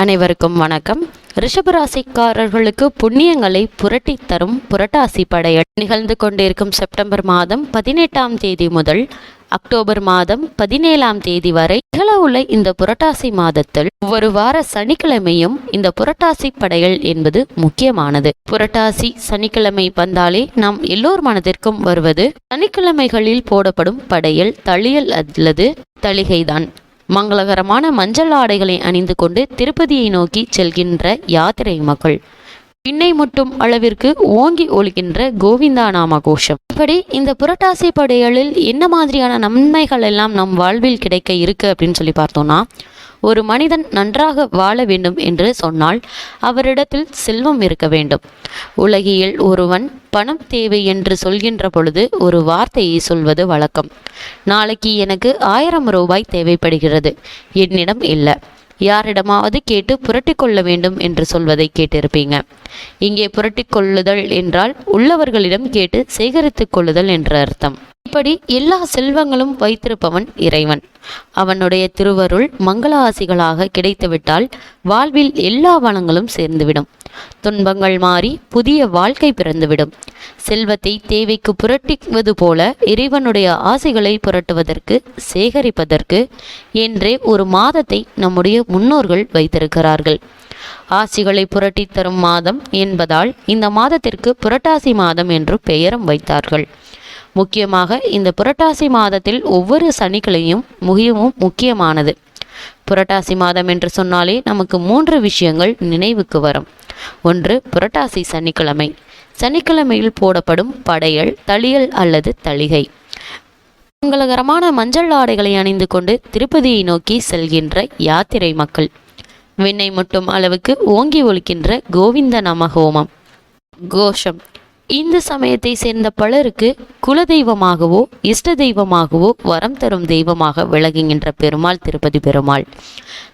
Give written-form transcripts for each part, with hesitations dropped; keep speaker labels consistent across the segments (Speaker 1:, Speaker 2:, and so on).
Speaker 1: அனைவருக்கும் வணக்கம். ரிஷபராசிக்காரர்களுக்கு புண்ணியங்களை புரட்டி தரும் புரட்டாசி படையல் நிகழ்ந்து கொண்டிருக்கும் செப்டம்பர் மாதம் 18ஆம் தேதி முதல் அக்டோபர் மாதம் 17ஆம் தேதி வரை நிகழவுள்ள இந்த புரட்டாசி மாதத்தில் ஒவ்வொரு வார சனிக்கிழமையும் இந்த புரட்டாசி படையல் என்பது முக்கியமானது. புரட்டாசி சனிக்கிழமை வந்தாலே நாம் எல்லோர் மனதிற்கும் வருவது சனிக்கிழமைகளில் போடப்படும் படையல் தளியல் அல்லது தளிகைதான். மங்களகரமான மஞ்சள் ஆடைகளை அணிந்து கொண்டு திருப்பதியை நோக்கி செல்கின்ற யாத்திரை மக்கள், பின்னை முட்டும் அளவிற்கு ஓங்கி ஒலிக்கின்ற கோவிந்தா நாம கோஷம். இப்படி இந்த புரட்டாசி படையலில் என்ன மாதிரியான நன்மைகள் எல்லாம் நம் வாழ்வில் கிடைக்க இருக்கு அப்படின்னு சொல்லி பார்த்தோம்னா, ஒரு மனிதன் நன்றாக வாழ வேண்டும் என்று சொன்னால் அவரிடத்தில் செல்வம் இருக்க வேண்டும். உலகில் ஒருவன் பணம் தேவை என்று சொல்கின்ற பொழுது ஒரு வார்த்தையை சொல்வது வழக்கம். நாளைக்கு எனக்கு 1000 ரூபாய் தேவைப்படுகிறது, என்னிடம் இல்லை, யாரிடமாவது கேட்டு புரட்டி கொள்ள வேண்டும் என்று சொல்வதை கேட்டிருப்பீங்க. இங்கே புரட்டி கொள்ளுதல் என்றால் உள்ளவர்களிடம் கேட்டு சேகரித்து கொள்ளுதல் என்ற அர்த்தம். இப்படி எல்லா செல்வங்களும் வைத்திருப்பவன் இறைவன். அவனுடைய திருவருள் மங்கள ஆசிகளாக கிடைத்துவிட்டால் வாழ்வில் எல்லா வளங்களும் சேர்ந்துவிடும். துன்பங்கள் மாறி புதிய வாழ்க்கை பிறந்துவிடும். செல்வத்தை தேவைக்கு புரட்டுவது போல இறைவனுடைய ஆசைகளை புரட்டுவதற்கு சேகரிப்பதற்கு என்றே ஒரு மாதத்தை நம்முடைய முன்னோர்கள் வைத்திருக்கிறார்கள். ஆசிகளை புரட்டி தரும் மாதம் என்பதால் இந்த மாதத்திற்கு புரட்டாசி மாதம் என்று பெயரும் வைத்தார்கள். முக்கியமாக இந்த புரட்டாசி மாதத்தில் ஒவ்வொரு சனிக்கிழமையும் மிகவும் முக்கியமானது. புரட்டாசி மாதம் என்று சொன்னாலே நமக்கு 3 விஷயங்கள் நினைவுக்கு வரும். ஒன்று, புரட்டாசி சனிக்கிழமை. சனிக்கிழமையில் போடப்படும் படையல் தளியல் அல்லது தளிகை. மங்களகரமான மஞ்சள் ஆடைகளை அணிந்து கொண்டு திருப்பதியை நோக்கி செல்கின்ற யாத்திரை மக்கள், விண்ணை முட்டும் அளவுக்கு ஓங்கி ஒலிக்கின்ற கோவிந்த நம ஹோமம் கோஷம். இந்த சமயத்தை சேர்ந்த பலருக்கு குலதெய்வமாகவோ இஷ்ட தெய்வமாகவோ வரம் தரும் தெய்வமாக விளங்குகின்ற பெருமாள் திருப்பதி பெருமாள்.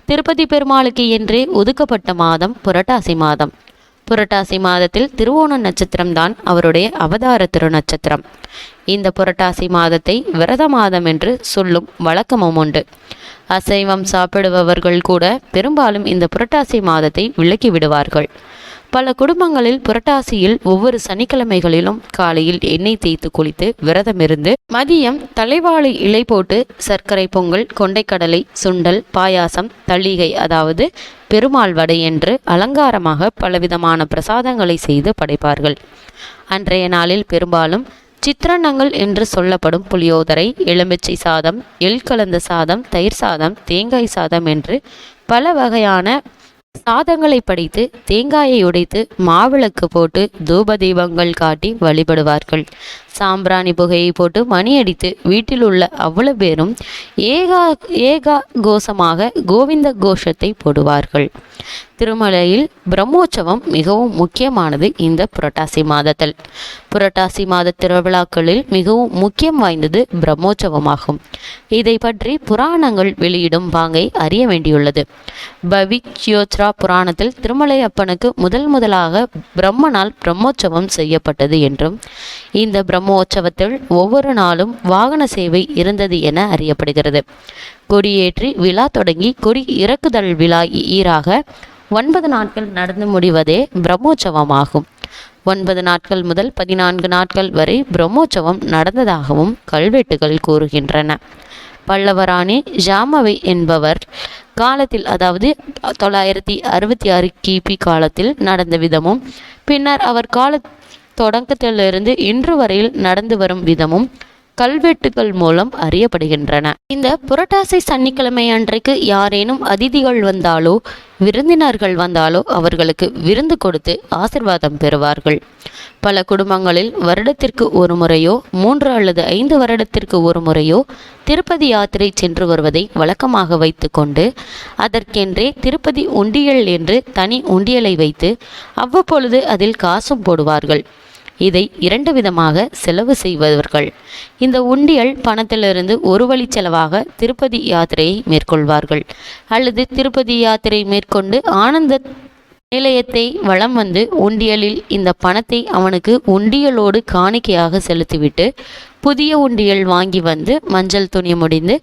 Speaker 1: திருப்பதி பெருமாளுக்கு என்றே ஒதுக்கப்பட்ட மாதம் புரட்டாசி மாதம். புரட்டாசி மாதத்தில் திருவோண நட்சத்திரம்தான் அவருடைய அவதார திருநட்சத்திரம். இந்த புரட்டாசி மாதத்தை விரத மாதம் என்று சொல்லும் வழக்கமும் உண்டு. அசைவம் சாப்பிடுபவர்கள் கூட பெரும்பாலும் இந்த புரட்டாசி மாதத்தை விலக்கி விடுவார்கள். பல குடும்பங்களில் புரட்டாசியில் ஒவ்வொரு சனிக்கிழமைகளிலும் காலையில் எண்ணெய் தேய்த்து குளித்து விரதமிருந்து மதியம் தலைவாழை இலை போட்டு சர்க்கரை பொங்கல், கொண்டைக்கடலை, சுண்டல், பாயாசம், தளிகை அதாவது பெருமாள் வடை என்று அலங்காரமாக பலவிதமான பிரசாதங்களை செய்து படைப்பார்கள். அன்றைய நாளில் பெரும்பாலும் சித்திரன்னங்கள் என்று சொல்லப்படும் புளியோதரை, எலுமிச்சை சாதம், எள் கலந்த சாதம், தயிர் சாதம், தேங்காய் சாதம் என்று பல வகையான சாதங்களை படைத்து தேங்காயை உடைத்து மாவிளக்கு போட்டு தூப தீபங்கள் காட்டி வழிபடுவார்கள். சாம்பிராணி புகையை போட்டு மணி அடித்து வீட்டில் உள்ள அவ்வளவு பேரும் ஏகா கோஷமாக கோவிந்த கோஷத்தை போடுவார்கள். திருமலையில் பிரம்மோற்சவம் மிகவும் முக்கியமானது. இந்த புரட்டாசி மாதத்தில் புரட்டாசி மாத திருவிழாக்களில் மிகவும் முக்கியம் வாய்ந்தது பிரம்மோற்சவமாகும். இதை பற்றி புராணங்கள் வெளியிடும் பாங்கை அறிய வேண்டியுள்ளது. பவிக்யோத்ரா புராணத்தில் திருமலை அப்பனுக்கு முதலாக பிரம்மனால் பிரம்மோற்சவம் செய்யப்பட்டது என்றும் இந்த பிரம்மோற்சவத்தில் ஒவ்வொரு நாளும் வாகன சேவை இருந்தது என அறியப்படுகிறது. கொடியேற்றி விழா தொடங்கி கொடி இறக்குதல் விழா ஈராக 9 நாட்கள் நடந்து முடிவதே பிரம்மோற்சவமாகும். 9 நாட்கள் முதல் 14 நாட்கள் வரை பிரம்மோற்சவம் நடந்ததாகவும் கல்வெட்டுகள் கூறுகின்றன. பல்லவராணி ஜாமவை என்பவர் காலத்தில், அதாவது 966 கிபி காலத்தில் நடந்த விதமும் பின்னர் அவர் கால தொடக்கத்திலிருந்து இன்று வரையில் நடந்து வரும் விதமும் கல்வெட்டுகள் மூலம் அறியப்படுகின்றன. இந்த புரட்டாசி சனிக்கிழமை அன்றைக்கு யாரேனும் அதிதிகள் வந்தாலோ விருந்தினர்கள் வந்தாலோ அவர்களுக்கு விருந்து கொடுத்து ஆசிர்வாதம் பெறுவார்கள். பல குடும்பங்களில் வருடத்திற்கு ஒரு முறையோ 3 அல்லது 5 வருடத்திற்கு ஒரு முறையோ திருப்பதி யாத்திரை சென்று வருவதை வழக்கமாக வைத்து கொண்டு அதற்கென்றே திருப்பதி உண்டியல் என்று தனி உண்டியலை வைத்து அவ்வப்பொழுது அதில் காசும் போடுவார்கள். இதை 2 விதமாக செலவு செய்வர்கள். இந்த உண்டியல் பணத்திலிருந்து ஒரு வழி செலவாக திருப்பதி யாத்திரையை மேற்கொள்வார்கள், அல்லது திருப்பதி யாத்திரை மேற்கொண்டு ஆனந்த நிலையத்தை வலம் வந்து உண்டியலில் இந்த பணத்தை அவனுக்கு உண்டியலோடு காணிக்கையாக செலுத்திவிட்டு புதிய உண்டியல் வாங்கி வந்து மஞ்சள் துணி முடிந்து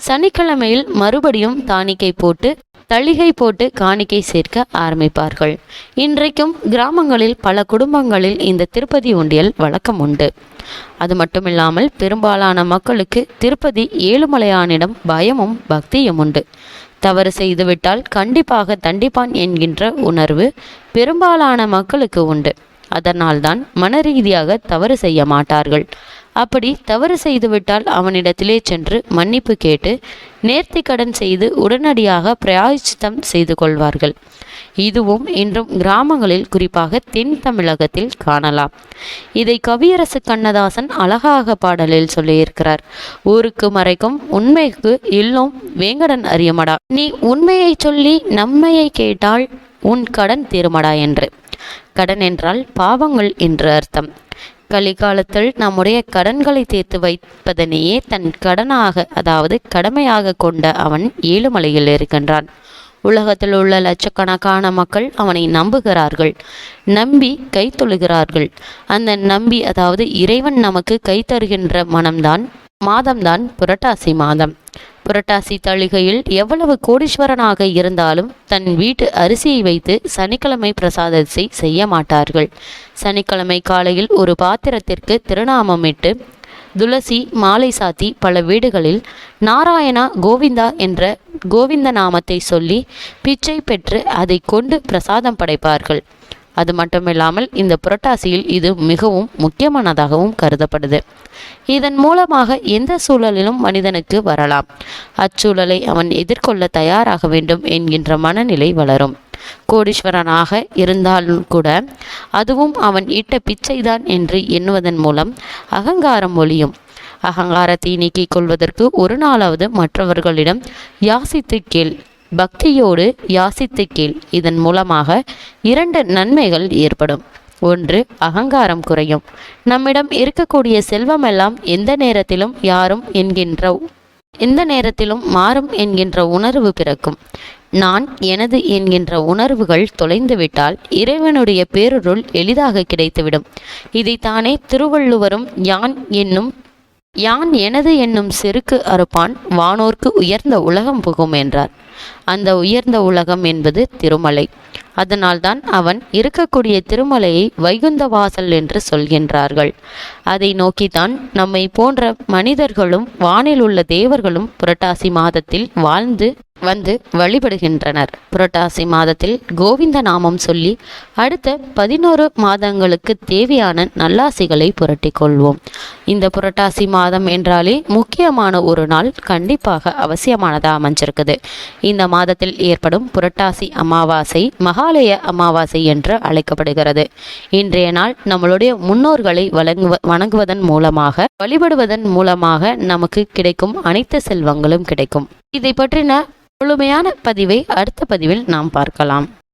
Speaker 1: சனிக்கிழமையில் மறுபடியும் காணிக்கை போட்டு தளிகை போட்டு காணிக்கை சேர்க்க ஆரம்பிப்பார்கள். இன்றைக்கும் கிராமங்களில் பல குடும்பங்களில் இந்த திருப்பதி உண்டியல் வழக்கம் உண்டு. அது மட்டுமில்லாமல் பெரும்பாலான மக்களுக்கு திருப்பதி ஏழுமலையானிடம் பயமும் பக்தியும் உண்டு. தவறு செய்துவிட்டால் கண்டிப்பாக தண்டிப்பான் என்கின்ற உணர்வு பெரும்பாலான மக்களுக்கு உண்டு. அதனால்தான் மனரீதியாக தவறு செய்ய மாட்டார்கள். அப்படி தவறு செய்துவிட்டால் அவனிடத்திலே சென்று மன்னிப்பு கேட்டு நேர்த்தி கடன் செய்து உடனடியாக பிராயச்சித்தம் செய்து கொள்வார்கள். இதுவும் இன்றும் கிராமங்களில் குறிப்பாக தென் தமிழகத்தில் காணலாம். இதை கவியரசு கண்ணதாசன் அழகாக பாடலில் சொல்லியிருக்கிறார். ஊருக்கு மறைக்கும் உண்மைக்கு இல்லோம் வேங்கடன் அறியமடா, நீ உண்மையை சொல்லி நன்மையை கேட்டால் உன் கடன் தீருமடா என்று. கடன் என்றால் பாவங்கள் என்று அர்த்தம். கலிகாலத்தில் நம்முடைய கடன்களை தீர்த்து வைப்பதனையே தன் கடனாக, அதாவது கடமையாக கொண்ட அவன் ஏழுமலையில் இருக்கின்றான். உலகத்தில் உள்ள லட்சக்கணக்கான மக்கள் அவனை நம்புகிறார்கள், நம்பி கை தொழுகிறார்கள். அந்த நம்பி, அதாவது இறைவன் நமக்கு கை தருகின்ற மாதம்தான் புரட்டாசி மாதம். புரட்டாசி தளிகையில் எவ்வளவு கோடீஸ்வரனாக இருந்தாலும் தன் வீட்டு அரிசியை வைத்து சனிக்கிழமை பிரசாதத்தை செய்ய மாட்டார்கள். சனிக்கிழமை காலையில் ஒரு பாத்திரத்திற்கு திருநாமமிட்டு துளசி மாலை சாத்தி பல வீடுகளில் நாராயணா கோவிந்தா என்ற கோவிந்த நாமத்தை சொல்லி பிச்சை பெற்று அதை கொண்டு பிரசாதம் படைப்பார்கள். அது மட்டுமில்லாமல் இந்த புரட்டாசியில் இது மிகவும் முக்கியமானதாகவும் கருதப்படுது. இதன் மூலமாக எந்த சூழலிலும் மனிதனுக்கு வரலாம். அச்சூழலை அவன் எதிர்கொள்ள தயாராக வேண்டும் என்கின்ற மனநிலை வளரும். கோடீஸ்வரனாக இருந்தாலும் கூட அதுவும் அவன் இட்ட பிச்சைதான் என்று எண்ணுவதன் மூலம் அகங்காரம் ஒழியும். அகங்காரத்தை நீக்கிக் கொள்வதற்கு ஒரு நாளாவது மற்றவர்களிடம் யாசித்து கேள், பக்தியோடு யாசித்து கேள். இதன் மூலமாக 2 நன்மைகள் ஏற்படும். ஒன்று, அகங்காரம் குறையும். நம்மிடம் இருக்கக்கூடிய செல்வமெல்லாம் எந்த நேரத்திலும் மாறும் என்கின்ற உணர்வு பிறக்கும். நான் எனது என்கின்ற உணர்வுகள் தொலைந்துவிட்டால் இறைவனுடைய பேரருள் எளிதாக கிடைத்துவிடும். இதைத்தானே திருவள்ளுவரும் யான் எனது என்னும் செருக்கு அறுப்பான் வானோர்க்கு உயர்ந்த உலகம் புகும் என்றார். அந்த உயர்ந்த உலகம் என்பது திருமலை. அதனால்தான் அவன் இருக்கக்கூடிய திருமலையை வைகுந்த வாசல் என்று சொல்கின்றார்கள். அதை நோக்கித்தான் நம்மை போன்ற மனிதர்களும் வானில் உள்ள தேவர்களும் புரட்டாசி மாதத்தில் வந்து வழிபடுகின்றனர். புரட்டாசி மாதத்தில் கோவிந்த நாமம் சொல்லி அடுத்த 11 மாதங்களுக்கு தேவையான நல்லாசிகளை புரட்டி கொள்வோம். இந்த புரட்டாசி மாதம் என்றாலே முக்கியமான ஒரு நாள் கண்டிப்பாக அவசியமானதாக அமைஞ்சிருக்குது. இந்த மாதத்தில் ஏற்படும் புரட்டாசி அமாவாசை மகாலய அமாவாசை என்று அழைக்கப்படுகிறது. இன்றைய நாள் நம்மளுடைய முன்னோர்களை வணங்குவதன் மூலமாக, வழிபடுவதன் மூலமாக நமக்கு கிடைக்கும் அனைத்து செல்வங்களும் கிடைக்கும். இதை பற்றின முழுமையான பதிவை அடுத்த பதிவில் நாம் பார்க்கலாம்.